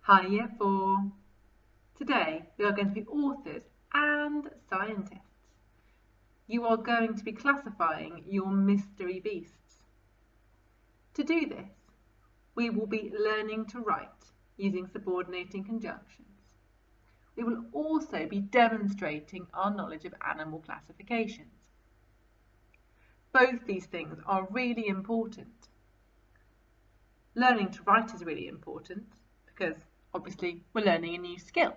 Hi Year 4. Today we are going to be authors and scientists. You are going to be classifying your mystery beasts. To do this, we will be learning to write using subordinating conjunctions. We will also be demonstrating our knowledge of animal classifications. Both these things are really important. Learning to write is really important because obviously we're learning a new skill.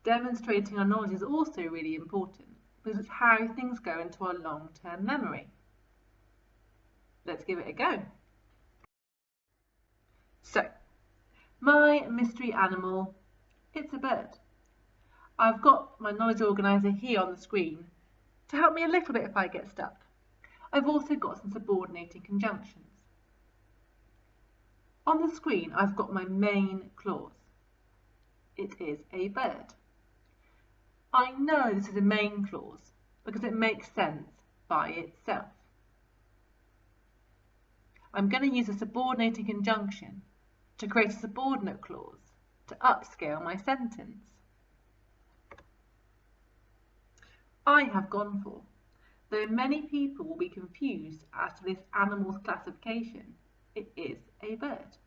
Demonstrating our knowledge is also really important because it's how things go into our long-term memory. Let's give it a go. So, my mystery animal, it's a bird. I've got my knowledge organiser here on the screen to help me a little bit if I get stuck. I've also got some subordinating conjunctions. On the screen, I've got my main clause. It is a bird. I know this is a main clause because it makes sense by itself. I'm going to use a subordinating conjunction to create a subordinate clause to upscale my sentence. I have gone for, though many people will be confused as to this animal's classification, it is a bird.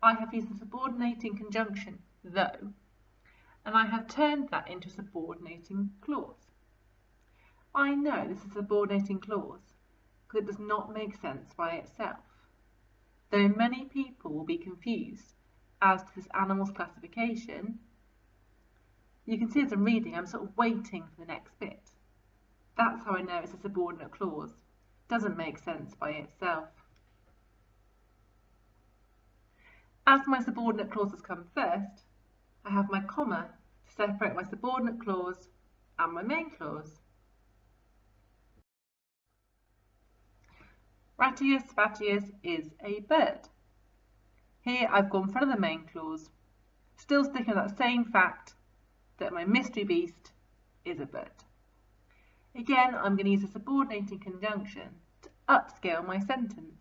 I have used the subordinating conjunction though, and I have turned that into a subordinating clause. I know this is a subordinating clause because it does not make sense by itself, though many people will be confused as to this animal's classification. You can see as I'm reading, I'm sort of waiting for the next bit. That's how I know it's a subordinate clause. It doesn't make sense by itself. As my subordinate clauses come first, I have my comma to separate my subordinate clause and my main clause. Ratius is a bird. Here I've gone for the main clause, still sticking with that same fact that my mystery beast is a bird. Again, I'm going to use a subordinating conjunction to upscale my sentence.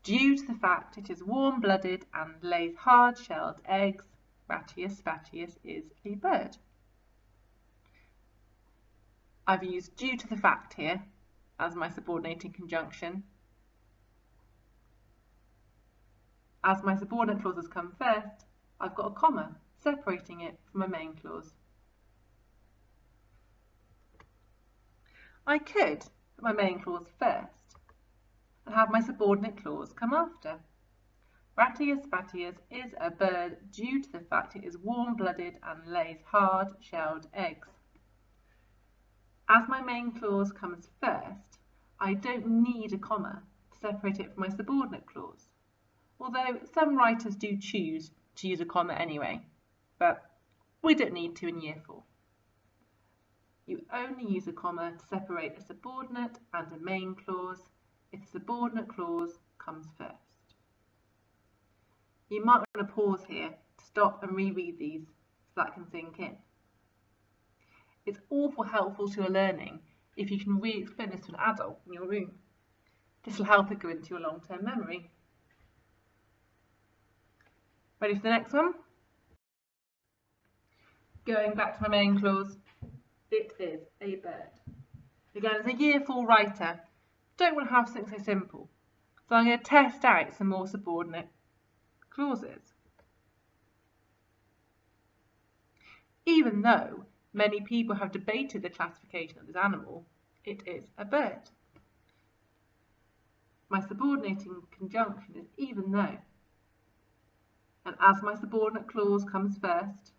Due to the fact it is warm-blooded and lays hard-shelled eggs, Ratius is a bird. I've used due to the fact here as my subordinating conjunction. As my subordinate clauses come first, I've got a comma separating it from my main clause. I could put my main clause first and have my subordinate clause come after. Ratius is a bird due to the fact it is warm-blooded and lays hard-shelled eggs. As my main clause comes first, I don't need a comma to separate it from my subordinate clause, although some writers do choose to use a comma anyway, but we don't need to in Year 4. You only use a comma to separate a subordinate and a main clause if the subordinate clause comes first. You might want to pause here to stop and reread these so that can sink in. It's awful helpful to your learning if you can re-explain this to an adult in your room. This will help it go into your long-term memory. Ready for the next one? Going back to my main clause, it is a bird. Again, as a Year 4 writer, don't want to have something so simple, so I'm going to test out some more subordinate clauses. Even though many people have debated the classification of this animal, it is a bird. My subordinating conjunction is even though, and as my subordinate clause comes first,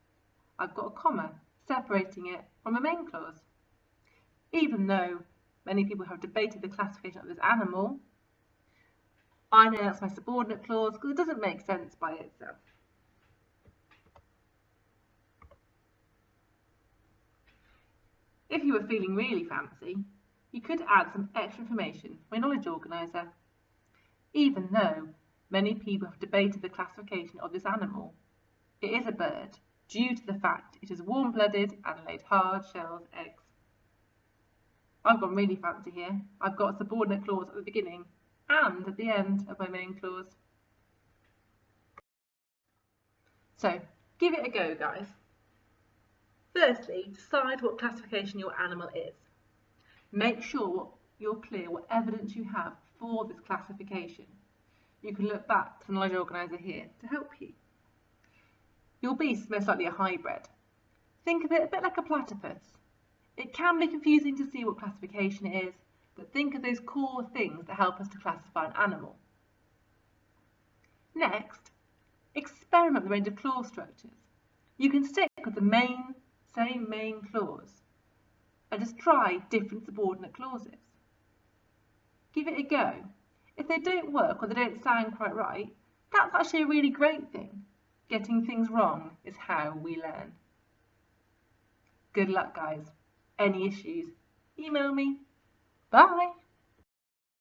I've got a comma separating it from a main clause. Even though many people have debated the classification of this animal, I know that's my subordinate clause because it doesn't make sense by itself. If you were feeling really fancy, you could add some extra information from your knowledge organiser. Even though many people have debated the classification of this animal, it is a bird due to the fact it is warm-blooded and laid hard-shelled eggs. I've gone really fancy here. I've got a subordinate clause at the beginning and at the end of my main clause. So give it a go, guys. Firstly, decide what classification your animal is. Make sure you're clear what evidence you have for this classification. You can look back to the knowledge organiser here to help you. Your beast is most likely a hybrid. Think of it a bit like a platypus. It can be confusing to see what classification it is, but think of those core things that help us to classify an animal. Next, experiment with a range of clause structures. You can stick with the same main clause and just try different subordinate clauses. Give it a go. If they don't work or they don't sound quite right, that's actually a really great thing. Getting things wrong is how we learn. Good luck, guys. Any issues, email me. Bye.